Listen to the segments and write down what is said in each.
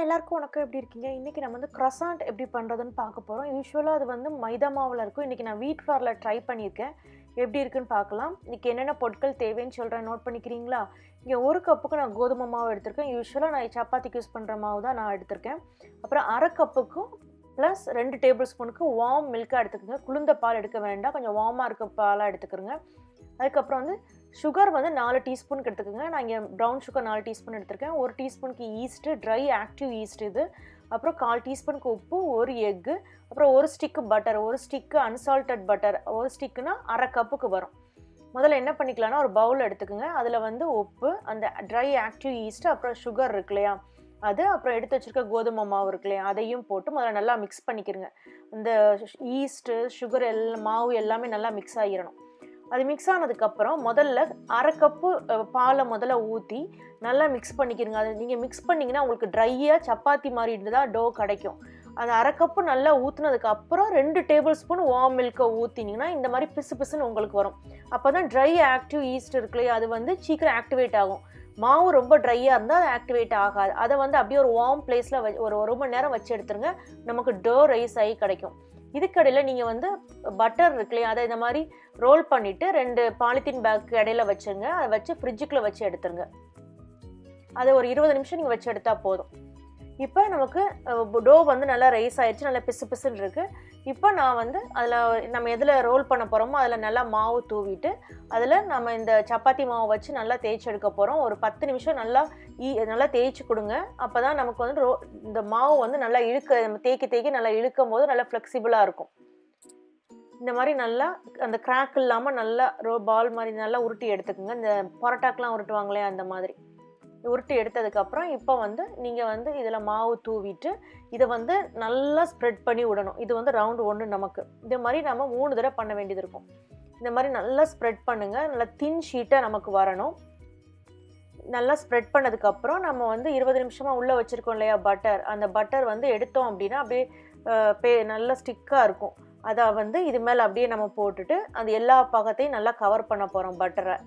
எல்லாருக்கும் வணக்கம். எப்படி இருக்கீங்க? இன்றைக்கி நம்ம வந்து croissant எப்படி பண்ணுறதுன்னு பார்க்க போகிறோம். யூஸ்வலாக அது வந்து மைதா மாவில் இருக்கும். இன்றைக்கி நான் வீட் ஃப்ளாரில் ட்ரை பண்ணியிருக்கேன். எப்படி இருக்குன்னு பார்க்கலாம். இன்றைக்கி என்னென்ன பொருட்கள் தேவைன்னு சொல்கிறேன், நோட் பண்ணிக்கிறீங்களா? இங்கே ஒரு கப்புக்கு நான் கோதுமை மாவு எடுத்திருக்கேன். யூஸ்வலாக நான் சப்பாத்திக்கு யூஸ் பண்ணுற மாவு தான் நான் எடுத்திருக்கேன். அப்புறம் அரை கப்புக்கும் ப்ளஸ் 2 டேபிள் ஸ்பூனுக்கு வார்ம் மில்காக எடுத்துக்கோங்க. குளிர்ந்த பால் எடுக்க வேண்டாம், கொஞ்சம் வார்மாக இருக்க பாலாக எடுத்துக்கிறோங்க. அதுக்கப்புறம் வந்து சுகர் வந்து 4 டீஸ்பூனுக்கு எடுத்துக்கோங்க. நான் இங்கே ப்ரௌன் சுகர் 4 டீஸ்பூன் எடுத்திருக்கேன். 1 டீஸ்பூனுக்கு ஈஸ்ட்டு, ட்ரை ஆக்டிவ் ஈஸ்ட் இது. அப்புறம் 1/4 டீஸ்பூனுக்கு உப்பு, 1 எக்கு, அப்புறம் 1 stick butter, 1 stick unsalted butter, 1 ஸ்டிக்குனா அரை கப்புக்கு வரும். முதல்ல என்ன பண்ணிக்கலாம்னா ஒரு பவுல் எடுத்துக்கோங்க. அதில் வந்து உப்பு, அந்த ட்ரை ஆக்டிவ் ஈஸ்ட்டு, அப்புறம் சுகர் இருக்கு இல்லையா அது, அப்புறம் எடுத்து வச்சுருக்க கோதுமை மாவு இருக்கு இல்லையா அதையும் போட்டு முதல்ல நல்லா மிக்ஸ் பண்ணிக்கிறங்க. இந்த ஈஸ்ட்டு சுகர் மாவு எல்லாமே நல்லா மிக்ஸ் ஆகிடணும். அது மிக்ஸ் ஆனதுக்கப்புறம் முதல்ல அரை கப்பு பாலை முதல்ல ஊற்றி நல்லா மிக்ஸ் பண்ணிக்கிறங்க. அது நீங்கள் மிக்ஸ் பண்ணிங்கன்னா உங்களுக்கு ட்ரையாக சப்பாத்தி மாதிரி தான் டோ கிடைக்கும். அது அரை கப்பு நல்லா ஊற்றுனதுக்கப்புறம் 2 டேபிள் ஸ்பூன் வார்ம் மில்கை ஊற்றினீங்கன்னா இந்த மாதிரி பிசு பிசுன்னு உங்களுக்கு வரும். அப்போ தான் ட்ரை ஆக்டிவ் ஈஸ்ட் இருக்குல்லையே அது வந்து சீக்கிரம் ஆக்டிவேட் ஆகும். மாவு ரொம்ப ட்ரையாக இருந்தால் அது ஆக்டிவேட் ஆகாது. அதை வந்து அப்படியே ஒரு வார்ம் பிளேஸில் ஒரு மணி நேரம் வச்சு எடுத்துருங்க. நமக்கு டோ ரைஸ் ஆகி கிடைக்கும். இதுக்கடையில் நீங்கள் வந்து பட்டர் இருக்குல்லையா அதை இந்த மாதிரி ரோல் பண்ணிவிட்டு 2 பாலித்தீன் பேக்கு இடையில வச்சுருங்க. அதை வச்சு ஃப்ரிட்ஜுக்குள்ளே வச்சு எடுத்துருங்க. அதை ஒரு 20 நிமிஷம் நீங்கள் வச்சு எடுத்தால் போதும். இப்போ நமக்கு டோ வந்து நல்லா ரைஸ் ஆயிடுச்சு, நல்லா பிசு பிசுன்னு இருக்குது. இப்போ நான் வந்து அதில் நம்ம எதில் ரோல் பண்ண போகிறோமோ அதில் நல்லா மாவு தூவிட்டு அதில் நம்ம இந்த சப்பாத்தி மாவை வச்சு நல்லா தேய்ச்சி எடுக்க போகிறோம். ஒரு 10 நிமிஷம் நல்லா தேய்ச்சி கொடுங்க. அப்போ தான் நமக்கு வந்து இந்த மாவு வந்து நல்லா தேய்க்க நல்லா இழுக்கும் போது நல்லா ஃப்ளெக்சிபிளாக இருக்கும். இந்த மாதிரி நல்லா அந்த கிராக் இல்லாமல் நல்லா பால் மாதிரி நல்லா உருட்டி எடுத்துக்கோங்க. இந்த பரோட்டாக்கெலாம் உருட்டுவாங்களே அந்த மாதிரி உருட்டி எடுத்ததுக்கப்புறம் இப்போ வந்து நீங்கள் வந்து இதில் மாவு தூவிட்டு இதை வந்து நல்லா ஸ்ப்ரெட் பண்ணி விடணும். இது வந்து ரவுண்டு 1 நமக்கு. இது மாதிரி நம்ம 3 தடவை பண்ண வேண்டியது இருக்கும். இந்த மாதிரி நல்லா ஸ்ப்ரெட் பண்ணுங்கள். நல்லா தின் ஷீட்டாக நமக்கு வரணும். நல்லா ஸ்ப்ரெட் பண்ணதுக்கப்புறம் நம்ம வந்து 20 நிமிஷமாக உள்ளே வச்சுருக்கோம் இல்லையா பட்டர், அந்த பட்டர் வந்து எடுத்தோம் அப்படின்னா அப்படியே நல்லா ஸ்டிக்காக இருக்கும். அதை வந்து இது மேலே அப்படியே நம்ம போட்டுட்டு அந்த எல்லா பக்கத்தையும் நல்லா கவர் பண்ண போகிறோம். பட்டரை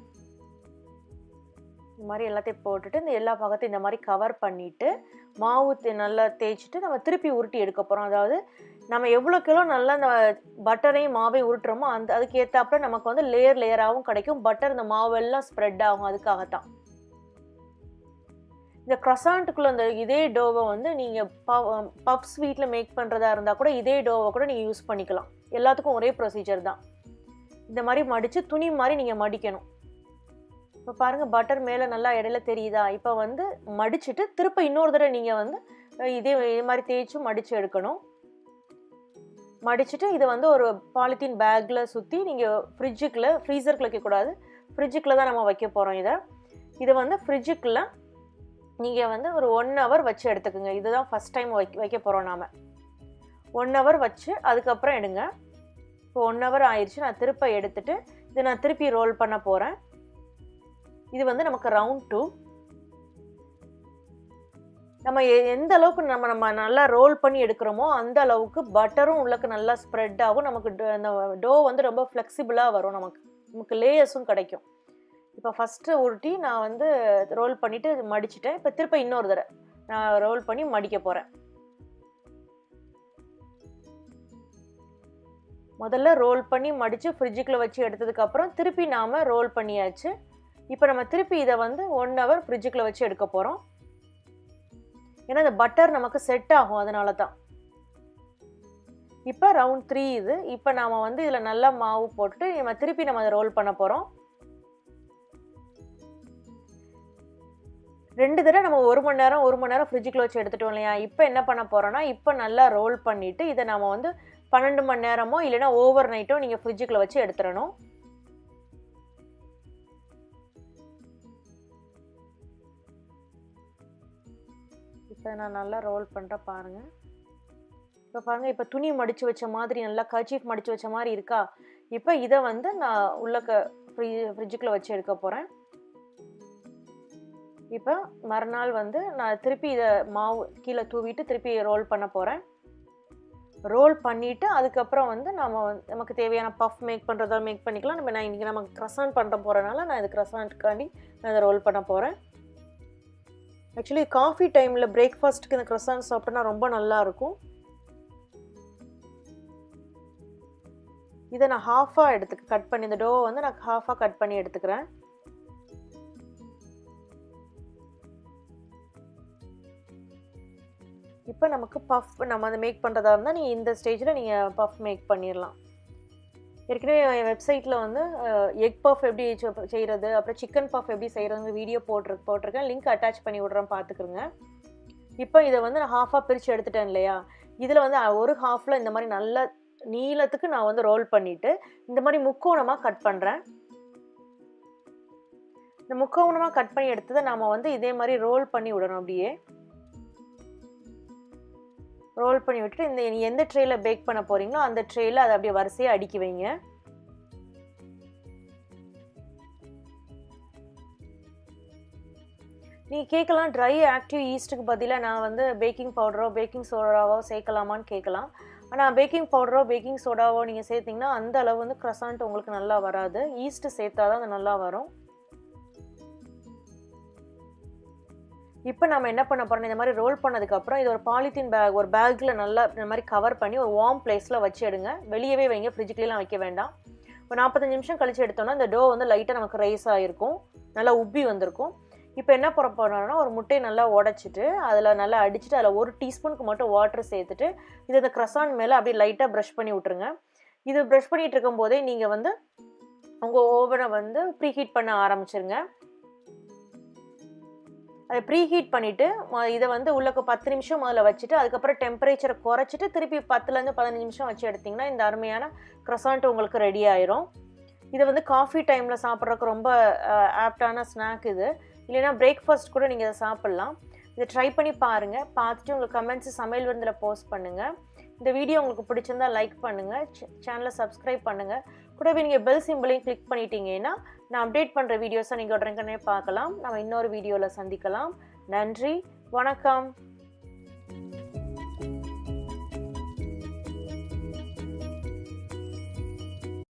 இந்த மாதிரி எல்லாத்தையும் போட்டுட்டு இந்த எல்லா பக்கத்தையும் இந்த மாதிரி கவர் பண்ணிவிட்டு மாவு நல்லா தேய்ச்சிட்டு நம்ம திருப்பி உருட்டி எடுக்க போகிறோம். அதாவது நம்ம எவ்வளோக்கெவ்வளோ நல்லா அந்த பட்டரையும் மாவையும் உருட்டுறோமோ அதுக்கு ஏற்றாப்புல நமக்கு வந்து லேயராகவும் கிடைக்கும். பட்டர் இந்த மாவெல்லாம் ஸ்ப்ரெட் ஆகும். அதுக்காகத்தான் இந்த croissantக்குள்ளே அந்த இதே டோவை வந்து நீங்கள் பப்ஸ் வீட்டில் மேக் பண்ணுறதா இருந்தால் கூட இதே டோவை கூட நீங்கள் யூஸ் பண்ணிக்கலாம். எல்லாத்துக்கும் ஒரே ப்ரொசீஜர் தான். இந்த மாதிரி மடித்து துணி மாதிரி நீங்கள் மடிக்கணும். இப்போ பாருங்கள் பட்டர் மேலே நல்லா இடையில தெரியுதா? இப்போ வந்து மடிச்சுட்டு திருப்ப இன்னொரு தடவை நீங்கள் வந்து இதே மாதிரி தேய்ச்சி மடித்து எடுக்கணும். மடிச்சுட்டு இதை வந்து ஒரு பாலித்தீன் பேக்கில் சுற்றி நீங்கள் ஃப்ரீசருக்குள்ளே வைக்கக்கூடாது, ஃப்ரிட்ஜுக்குள்ளே தான் நம்ம வைக்க போகிறோம். இதை வந்து ஃப்ரிட்ஜுக்குள்ளே நீங்கள் வந்து ஒரு 1 hour வச்சு எடுத்துக்கோங்க. இதுதான் ஃபஸ்ட் டைம் வைக்க போகிறோம் நாம். 1 hour வச்சு அதுக்கப்புறம் எடுங்க. இப்போ 1 hour ஆயிடுச்சு. நான் திருப்ப எடுத்துட்டு இதை நான் திருப்பி ரோல் பண்ண போகிறேன். இது வந்து நமக்கு ரவுண்ட் 2. நம்ம எந்த அளவுக்கு நம்ம நல்லா ரோல் பண்ணி எடுக்கிறோமோ அந்த அளவுக்கு பட்டரும் உள்ளக்கு நல்லா ஸ்ப்ரெட் ஆகும். நமக்கு அந்த டோ வந்து ரொம்ப ஃப்ளெக்சிபிளாக வரும். நமக்கு லேயர்ஸும் கிடைக்கும். இப்போ ஃபஸ்ட்டு உருட்டி நான் வந்து ரோல் பண்ணிவிட்டு மடிச்சிட்டேன். இப்போ திருப்ப இன்னொரு தடவை நான் ரோல் பண்ணி மடிக்க போகிறேன். முதல்ல ரோல் பண்ணி மடித்து ஃப்ரிட்ஜுக்குள்ளே வச்சு எடுத்ததுக்கப்புறம் திருப்பி நாம் ரோல் பண்ணியாச்சு. இப்போ நம்ம திருப்பி இதை வந்து 1 hour ஃப்ரிட்ஜுக்குள்ளே வச்சு எடுக்க போகிறோம். ஏன்னா இந்த பட்டர் நமக்கு செட் ஆகும், அதனால தான். இப்போ ரவுண்ட் 3 இது. இப்போ நாம் வந்து இதில் நல்லா மாவு போட்டுட்டு திருப்பி நம்ம அதை ரோல் பண்ண போகிறோம். 2 தடவை நம்ம 1 மணி நேரம் ஃப்ரிட்ஜுக்குள்ளே வச்சு எடுத்துட்டோம் இல்லையா? இப்போ என்ன பண்ண போகிறோன்னா இப்போ நல்லா ரோல் பண்ணிவிட்டு இதை நம்ம வந்து 12 மணி நேரமோ இல்லைன்னா ஓவர் நைட்டோ நீங்கள் ஃப்ரிட்ஜுக்குள்ளே வச்சு எடுத்துடணும். இப்போ நான் நல்லா ரோல் பண்ணுறேன் பாருங்கள். இப்போ பாருங்கள், இப்போ துணி மடித்து வச்ச மாதிரி நல்லா கர்ச்சீஃப் மடித்து வச்ச மாதிரி இருக்கா? இப்போ இதை வந்து நான் ஃப்ரிட்ஜுக்குள்ளே வச்சு எடுக்க போகிறேன். இப்போ மறுநாள் வந்து நான் திருப்பி இதை மாவு கீழே தூவிட்டு திருப்பி ரோல் பண்ண போகிறேன். ரோல் பண்ணிவிட்டு அதுக்கப்புறம் வந்து நமக்கு தேவையான பஃப் மேக் பண்ணுறதா மேக் பண்ணிக்கலாம். நான் இன்றைக்கி நமக்கு croissant பண்ண போகிறனால நான் இது croissantக்காண்டி நான் இதை ரோல் பண்ண போகிறேன். ஆக்சுவலி காஃபி டைமில் பிரேக்ஃபாஸ்ட்டுக்கு இந்த croissant சாப்பிட்டோன்னா ரொம்ப நல்லாயிருக்கும். இதை நான் ஹாஃபாக கட் பண்ணி இந்த டோவை வந்து நான் ஹாஃபாக கட் பண்ணி எடுத்துக்கிறேன். இப்போ நமக்கு பஃப் நம்ம அதை மேக் பண்ணுறதா இருந்தால் நீங்கள் இந்த ஸ்டேஜில் நீங்கள் பஃப் மேக் பண்ணிடலாம். ஏற்கனவே என் வெப்சைட்டில் வந்து எக் பஃப் எப்படி செய்கிறது, அப்புறம் சிக்கன் பஃப் எப்படி செய்கிறதுங்க வீடியோ போட்டிருக்கேன். லிங்க் அட்டாச் பண்ணி விட்றேன், பார்த்துக்குருங்க. இப்போ இதை வந்து நான் ஹாஃபாக பிரித்து எடுத்துட்டேன் இல்லையா, இதில் வந்து ஒரு ஹாஃபில் இந்த மாதிரி நல்ல நீளத்துக்கு நான் வந்து ரோல் பண்ணிவிட்டு இந்த மாதிரி முக்கோணமாக கட் பண்ணுறேன். இந்த முக்கோணமாக கட் பண்ணி எடுத்ததை நாம் வந்து இதே மாதிரி ரோல் பண்ணி விடணும். அப்படியே ரோல் பண்ணி விட்டுட்டு இந்த எந்த ட்ரேயில் பேக் பண்ண போகிறீங்களோ அந்த ட்ரேயில் அதை அப்படியே வரிசையாக அடுக்கி வைங்க. நீங்கள் கேட்கலாம், ட்ரை ஆக்டிவ் ஈஸ்ட்டுக்கு பதிலாக நான் வந்து பேக்கிங் பவுடரோ பேக்கிங் சோடாவோ சேர்க்கலாமான்னு கேட்கலாம். ஆனால் பேக்கிங் பவுடரோ பேக்கிங் சோடாவோ நீங்கள் சேர்த்திங்கன்னா அந்த அளவு வந்து croissant உங்களுக்கு நல்லா வராது. ஈஸ்ட்டு சேர்த்தா தான் அது நல்லா வரும். இப்போ நம்ம என்ன பண்ண போகிறோம், இந்த மாதிரி ரோல் பண்ணதுக்கப்புறம் இது ஒரு பாலித்தீன் பேக், ஒரு பேக்கில் நல்லா இந்த மாதிரி கவர் பண்ணி ஒரு வார்ம் பிளேஸில் வச்சு எடுங்க. வெளியவே வைங்க, ஃப்ரிட்ஜுக்குலாம் வைக்க வேண்டாம். இப்போ 45 நிமிஷம் கழிச்சு எடுத்தோம்னா இந்த டோ வந்து லைட்டாக நமக்கு ரைஸ் ஆகிருக்கும், நல்லா உப்பி வந்திருக்கும். இப்போ என்ன பண்ண போகிறோம்னா ஒரு முட்டையை நல்லா உடச்சிட்டு அதில் நல்லா அடிச்சுட்டு அதில் 1 டீஸ்பூனுக்கு மட்டும் வாட்டர் சேர்த்துட்டு இதை இந்த croissant மேலே அப்படியே லைட்டாக ப்ரஷ் பண்ணி விட்ருங்க. இது ப்ரஷ் பண்ணிகிட்டு இருக்கும் போதே நீங்கள் வந்து உங்கள் ஓவனை வந்து ப்ரீஹீட் பண்ண ஆரம்பிச்சிருங்க. அதை ப்ரீஹீட் பண்ணிவிட்டு இதை வந்து உள்ளக்கு 10 நிமிஷம் முதல்ல வச்சுட்டு அதுக்கப்புறம் டெம்பரேச்சரை குறைச்சிட்டு திருப்பி 10லேருந்து 15 நிமிஷம் வச்சு எடுத்திங்கன்னா இந்த அருமையான croissant உங்களுக்கு ரெடி ஆயிரும். இதை வந்து காஃபி டைமில் சாப்பிட்றதுக்கு ரொம்ப ஆப்டான ஸ்நாக் இது. இல்லைன்னா பிரேக்ஃபாஸ்ட் கூட நீங்கள் இதை சாப்பிட்லாம். இதை ட்ரை பண்ணி பாருங்கள். பார்த்துட்டு உங்கள் கமெண்ட்ஸு சமையல் விருந்தில் போஸ்ட் பண்ணுங்கள். இந்த வீடியோ உங்களுக்கு பிடிச்சிருந்தால் லைக் பண்ணுங்கள், சேனலை சப்ஸ்கிரைப் பண்ணுங்கள். கூடவே நீங்கள் பெல் சிம்பிளையும் கிளிக் பண்ணிட்டீங்கன்னா நான் அப்டேட் பண்ணுற வீடியோஸை நீங்கள் உடனே பார்க்கலாம். நம்ம இன்னொரு வீடியோவில் சந்திக்கலாம். நன்றி, வணக்கம்.